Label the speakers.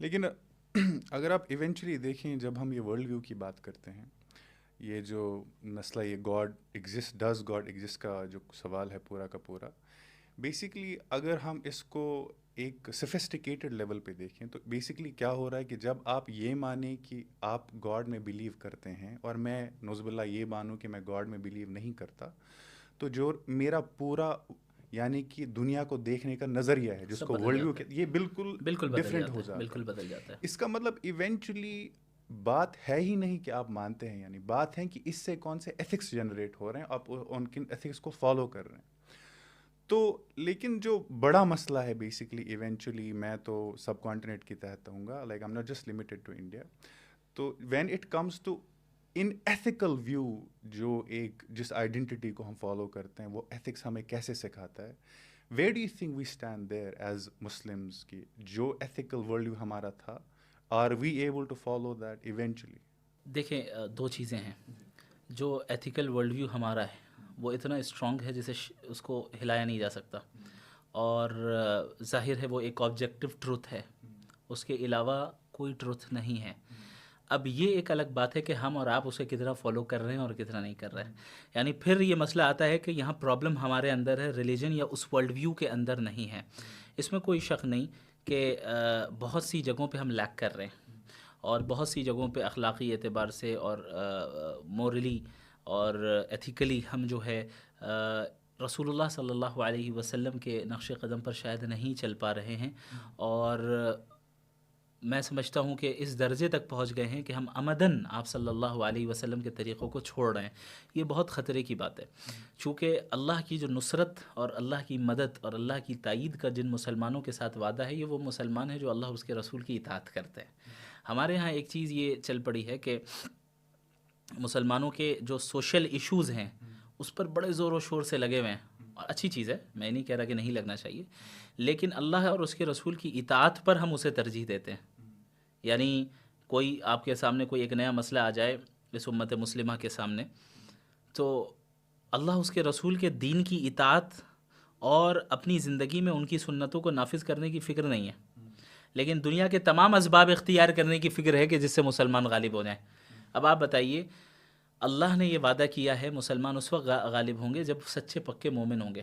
Speaker 1: لیکن اگر آپ ایونچولی دیکھیں، جب ہم یہ ورلڈ ویو کی بات کرتے ہیں، یہ جو مسئلہ یہ God exist, does God exist کا جو سوال ہے پورا کا پورا، بیسکلی اگر ہم اس کو ایک سفسٹیکیٹڈ لیول پہ دیکھیں تو بیسکلی کیا ہو رہا ہے کہ جب آپ یہ مانیں کہ آپ گاڈ میں بلیو کرتے ہیں اور میں نعوذ باللہ یہ مانوں کہ میں گاڈ میں بلیو نہیں کرتا، تو جو میرا پورا یعنی کہ دنیا کو دیکھنے کا نظریہ ہے جس
Speaker 2: سب
Speaker 1: کو
Speaker 2: بدل
Speaker 1: ورلڈ ویو
Speaker 2: جاتا ہے،
Speaker 1: یہ بالکل
Speaker 2: بالکل بدل
Speaker 1: ڈفرینٹ
Speaker 2: جاتا
Speaker 1: ہو
Speaker 2: ہے،
Speaker 1: جاتا
Speaker 2: بالکل
Speaker 1: ہے.
Speaker 2: بدل جاتا ہے.
Speaker 1: اس کا مطلب ایونچولی بات ہے ہی نہیں کہ آپ مانتے ہیں، یعنی بات ہے کہ اس سے کون سے ایتھکس جنریٹ ہو رہے ہیں، آپ ان کن ایتھکس کو فالو کر رہے ہیں. تو لیکن جو بڑا مسئلہ ہے بیسکلی ایونچولی، میں تو سب کانٹیننٹ کی تحت ہوں گا، like I'm not just limited to India. تو when it comes to an ethical view, جو ایک جس آئیڈینٹی کو ہم فالو کرتے ہیں وہ ایتھکس ہمیں کیسے سکھاتا ہے، where do you think we stand there as Muslims کی جو ایتھیکل ورلڈ ویو ہمارا تھا، are we able to follow that eventually?
Speaker 2: دیکھیں دو چیزیں ہیں. جو ایتھیکل ورلڈ ویو ہمارا ہے وہ اتنا اسٹرانگ ہے جسے اس کو ہلایا نہیں جا سکتا، اور ظاہر ہے وہ ایک آبجیکٹو ٹروتھ ہے، اس کے علاوہ کوئی ٹروتھ نہیں ہے. اب یہ ایک الگ بات ہے کہ ہم اور آپ اسے کتنا فالو کر رہے ہیں اور کتنا نہیں کر رہے ہیں. یعنی پھر یہ مسئلہ آتا ہے کہ یہاں پرابلم ہمارے اندر ہے، ریلیجن یا اس ورلڈ ویو کے اندر نہیں ہے. اس میں کوئی شک نہیں کہ بہت سی جگہوں پہ ہم لیک کر رہے ہیں، اور بہت سی جگہوں پہ اخلاقی اعتبار سے اور مورلی اور ایتھیکلی ہم جو ہے رسول اللہ صلی اللہ علیہ وسلم کے نقش قدم پر شاید نہیں چل پا رہے ہیں. اور میں سمجھتا ہوں کہ اس درجے تک پہنچ گئے ہیں کہ ہم عمدن آپ صلی اللہ علیہ وسلم کے طریقوں کو چھوڑ رہے ہیں. یہ بہت خطرے کی بات ہے، چونکہ اللہ کی جو نصرت اور اللہ کی مدد اور اللہ کی تائید کا جن مسلمانوں کے ساتھ وعدہ ہے، یہ وہ مسلمان ہیں جو اللہ اور اس کے رسول کی اطاعت کرتے ہیں. ہمارے ہاں ایک چیز یہ چل پڑی ہے کہ مسلمانوں کے جو سوشل ایشوز ہیں اس پر بڑے زور و شور سے لگے ہوئے ہیں، اور اچھی چیز ہے، میں نہیں کہہ رہا کہ نہیں لگنا چاہیے، لیکن اللہ اور اس کے رسول کی اطاعت پر ہم اسے ترجیح دیتے ہیں. یعنی کوئی آپ کے سامنے کوئی ایک نیا مسئلہ آ جائے اس امت مسلمہ کے سامنے، تو اللہ اس کے رسول کے دین کی اطاعت اور اپنی زندگی میں ان کی سنتوں کو نافذ کرنے کی فکر نہیں ہے، لیکن دنیا کے تمام اسباب اختیار کرنے کی فکر ہے کہ جس سے مسلمان غالب ہو جائیں. اب آپ بتائیے، اللہ نے یہ وعدہ کیا ہے مسلمان اس وقت غالب ہوں گے جب سچے پکے مومن ہوں گے.